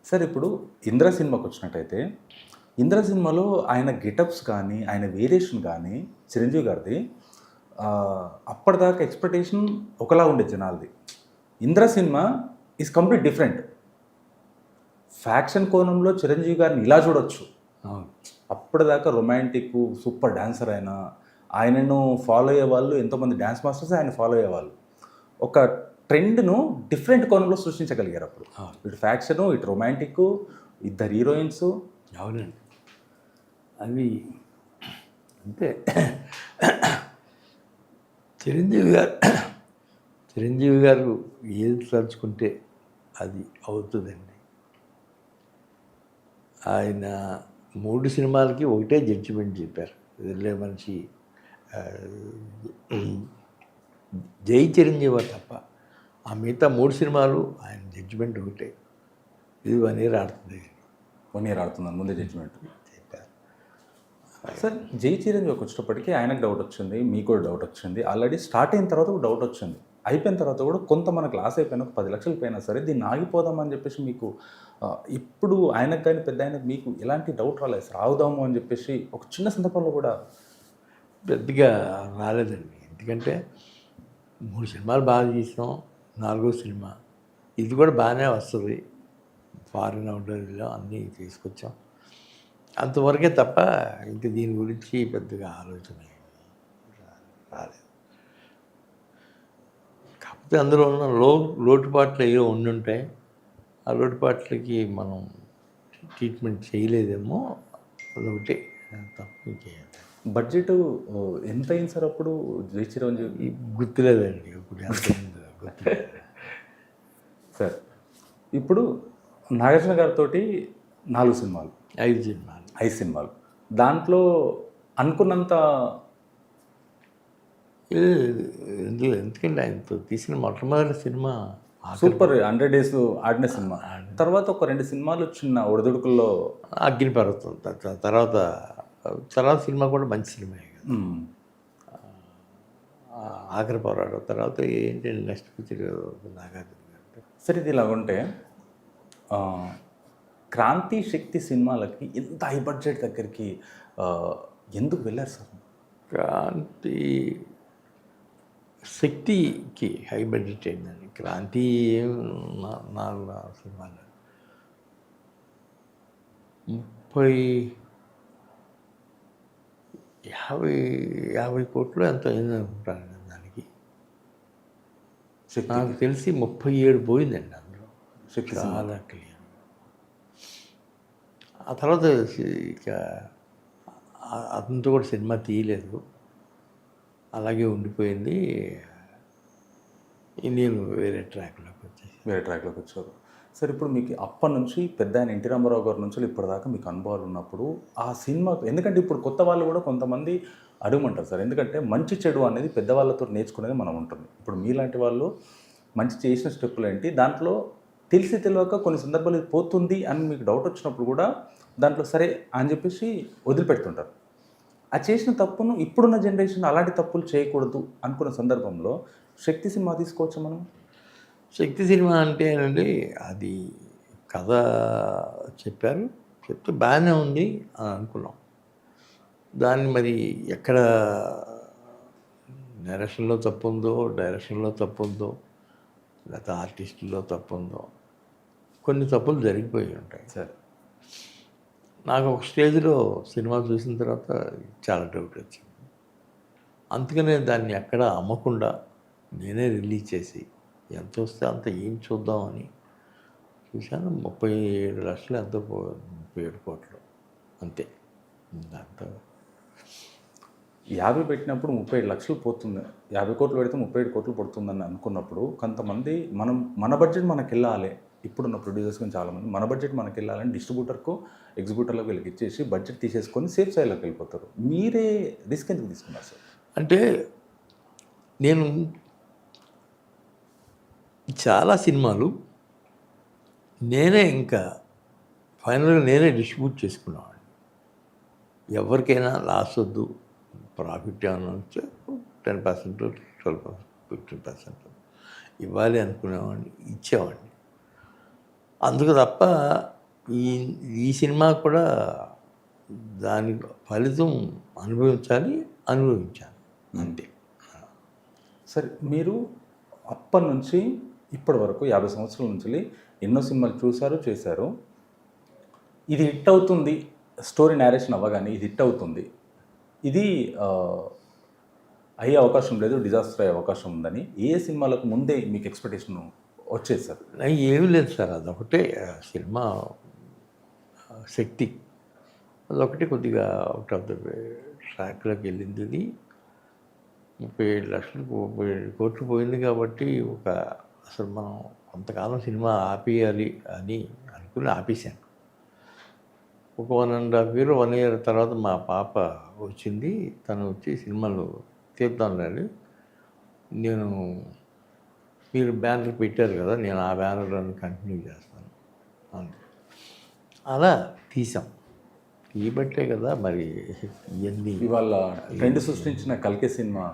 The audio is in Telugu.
సార్ ఇప్పుడు 'ఇంద్ర' సినిమాకి వచ్చినట్టయితే 'ఇంద్ర' సినిమాలో ఆయన గెటప్స్ కానీ, ఆయన వేరియేషన్ కానీ చిరంజీవి గారిది అప్పటిదాకా ఎక్స్‌పెక్టేషన్ ఒకలా ఉండేది జనాలది. 'Indra' cinema is complete different. Faction కోణంలో చిరంజీవి గారిని ఇలా చూడొచ్చు. అవును. అప్పటిదాకా రొమాంటిక్, సూపర్ డాన్సర్ ఆయన. ఆయనను ఫాలో అయ్యేవాళ్ళు ఎంతోమంది డాన్స్ మాస్టర్స్ ఆయన ఫాలో అయ్యేవాళ్ళు. ఒక ట్రెండ్‌ను డిఫరెంట్ కోణంలో సృష్టించగలిగారు అప్పుడు. అవును. ఇటు ఫ్యాక్షను, ఇటు రొమాంటిక్కు, ఇద్దరు హీరోయిన్స్. అవునండి. అవి అంతే. చిరంజీవి గారు ఏది తలుచుకుంటే అది అవుతుందండి. ఆయన 3 సినిమాలకి ఒకటే జడ్జిమెంట్ చెప్పారు. వెళ్ళే మనిషి జై చిరంజీవి తప్ప ఆ మిగతా 3 సినిమాలు ఆయన జడ్జిమెంట్ ఒకటే. ఇది 1 ఇయర్ ఆడుతుంది 1 ఇయర్ ఆడుతుందని ముందే జడ్జిమెంట్ చెప్పారు. సార్. 'జై చిరంజీవికి' వచ్చేటప్పటికి ఆయనకు డౌట్ వచ్చింది, మీకు కూడా డౌట్ వచ్చింది. ఆల్రెడీ స్టార్ట్ అయిన తర్వాత కూడా డౌట్ వచ్చింది. అయిపోయిన తర్వాత కూడా కొంత మనకు లాస్ అయిపోయిన ఒక 10 లక్షలు పోయినా సరే దీన్ని ఆగిపోదామని చెప్పేసి మీకు ఇప్పుడు ఆయనకు కానీ పెద్ద ఆయనకు మీకు ఎలాంటి డౌట్ రాలేదు సార్, ఆగుదాము అని చెప్పేసి ఒక చిన్న సందర్భంలో కూడా? పెద్దగా రాలేదండి. ఎందుకంటే 3 సినిమాలు బాగా తీసాం. 4వ సినిమా ఇది కూడా బాగానే వస్తుంది. ఫారిన్ అవుట్డోర్లో అన్నీ తీసుకొచ్చాం. అంతవరకే తప్ప ఇంక దీని గురించి పెద్దగా ఆలోచన రాలేదు. కాకపోతే అందులో ఉన్న లోటుపాట్లు ఏవో ఉండుంటాయి. ఆ లోటుపాట్లకి మనం ట్రీట్మెంట్ చేయలేదేమో, అదొకటి తప్ప ఇంకేం బడ్జెట్ ఎంత అయింది సార్ అప్పుడు 'జై చిరంజీవి'? గుర్తులేదండి. ఇప్పుడు ఎంత అయిందో గుర్తులేదు. సార్ ఇప్పుడు నాగార్జున గారితో 4 సినిమాలు, 5 సినిమాలు. 5 సినిమాలు. దాంట్లో అనుకున్నంత ఇందులో ఎందుకంటే ఆయనతో తీసిన మొట్టమొదటి సినిమా సూపర్ 100 డేస్ ఆడిన సినిమా. తర్వాత ఒక 2 సినిమాలు చిన్న ఒడిదుడుకుల్లో అగ్నిపర్వతం. తర్వాత సినిమా కూడా మంచి సినిమా. ఆఖరి పోరాటం తర్వాత ఏంటంటే నెక్స్ట్ పిక్చర్ నాగార్జున గారు. సరే, ఇది ఇలాగుంటే క్రాంతి, శక్తి సినిమాలకి ఇంత హై బడ్జెట్ దగ్గరికి ఎందుకు వెళ్ళారు సార్? క్రాంతి, శక్తికి హై బడ్జెట్ అయిందండి. క్రాంతి 4 సినిమాలు 50 కోట్లు ఎంతో అయింది అనుకుంటాను దానికి. నాకు తెలిసి 37 పోయిందండి అందులో. శక్తి చాలా క్లియర్. ఆ తర్వాత ఇక అతనితో కూడా సినిమా తీయలేదు, అలాగే ఉండిపోయింది. నేను వేరే ట్రాక్లోకి వచ్చారు. సార్, ఇప్పుడు మీకు అప్పటి నుంచి పెద్ద ఆయన ఎన్టీ రామారావు గారి నుంచి ఇప్పటిదాకా మీకు అనుభవాలు ఉన్నప్పుడు ఆ సినిమా, ఎందుకంటే ఇప్పుడు కొత్త వాళ్ళు కూడా కొంతమంది అడుగుమంటారు సార్, ఎందుకంటే మంచి చెడు అనేది పెద్దవాళ్ళతో నేర్చుకునేది మనం ఉంటుంది. ఇప్పుడు మీలాంటి వాళ్ళు మంచి చేసిన స్టెప్పులు ఏంటి, దాంట్లో తెలిసి తెలియక కొన్ని సందర్భాలు ఇది పోతుంది అని మీకు డౌట్ వచ్చినప్పుడు కూడా దాంట్లో సరే అని చెప్పేసి వదిలిపెడుతుంటారు. ఆ చేసిన తప్పును ఇప్పుడున్న జనరేషన్ అలాంటి తప్పులు చేయకూడదు అనుకున్న సందర్భంలో శక్తి సినిమా తీసుకోవచ్చు మనం. శక్తి సినిమా అంటే అండి, అది కథ చెప్పారు, చెప్తే బాగానే ఉంది అని అనుకున్నాం. దాన్ని మరి ఎక్కడ డైరెక్షన్లో తప్పు ఉందో, లేకపోతే ఆర్టిస్టులో తప్పు ఉందో, కొన్ని తప్పులు జరిగిపోయి ఉంటాయి సార్. నాకు ఒక స్టేజ్లో సినిమా చూసిన తర్వాత చాలా డౌట్ వచ్చింది. అందుకనే దాన్ని ఎక్కడ అమ్మకుండా నేనే రిలీజ్ చేసి ఎంత వస్తే అంత ఏం చూద్దామని చూశాను. 37 లక్షలు ఎంతో 37 కోట్లు అంతే. దాంతో 50 పెట్టినప్పుడు 37 లక్షలు పోతుంది, 50 కోట్లు పెడితే 37 కోట్లు పడుతుందని అనుకున్నప్పుడు కొంతమంది మన బడ్జెట్ మనకి వెళ్ళాలి, ఇప్పుడున్న ప్రొడ్యూసర్స్ కానీ చాలామంది మన బడ్జెట్ మనకి వెళ్ళాలని డిస్ట్రిబ్యూటర్కు ఎగ్జిబ్యూటర్లకు వీళ్ళకి ఇచ్చేసి బడ్జెట్ తీసేసుకొని సేఫ్ సైడ్లోకి వెళ్ళిపోతారు. మీరే రిస్క్ ఎందుకు తీసుకున్నారు సార్? అంటే నేను చాలా సినిమాలు నేనే ఇంకా ఫైనల్గా నేనే డిస్ట్రిబ్యూట్ చేసుకున్నాను. ఎవరికైనా లాస్ వద్దు, ప్రాఫిట్ ఏమైనా వస్తే 10%, 12%, 15% ఇవ్వాలి అనుకునేవాడిని, ఇచ్చేవాడిని. అందుకు తప్ప ఈ ఈ సినిమా కూడా దాని ఫలితం అనుభవించాను అంతే. సరే మీరు అప్పటి నుంచి ఇప్పటి వరకు 50 సంవత్సరాల నుంచి ఎన్నో సినిమాలు చూశారు చేశారు. ఇది హిట్ అవుతుంది, స్టోరీ నేరేషన్ అవ్వగానే ఇది హిట్ అవుతుంది, ఇది అయ్యే అవకాశం లేదు, డిజాస్టర్ అయ్యే అవకాశం ఉందని ఏ సినిమాలకు ముందే మీకు ఎక్స్పెక్టేషన్ వచ్చేది సార్? ఏమీ లేదు సార్, అదొకటే సినిమా శక్తి, అదొకటి కొద్దిగా అవుట్ ఆఫ్ ద ట్రాక్లోకి వెళ్ళింది. ఇది 37 లక్షలు 37 కోట్లు పోయింది కాబట్టి అసలు మనం కొంతకాలం సినిమా ఆపేయాలి అని అనుకుని ఆపేశాను. ఒక 1.5 year తర్వాత మా పాప వచ్చింది. తను వచ్చి సినిమాలు తీద్దాంలేండి, మీరు బ్యానర్ పెట్టారు కదా, నేను ఆ బ్యానర్లను కంటిన్యూ చేస్తాను అని అలా తీసాం. తీయబట్టే కదా మరి ఇవన్నీ ఇవాళ ట్రెండ్ సృష్టించిన కల్కి సినిమా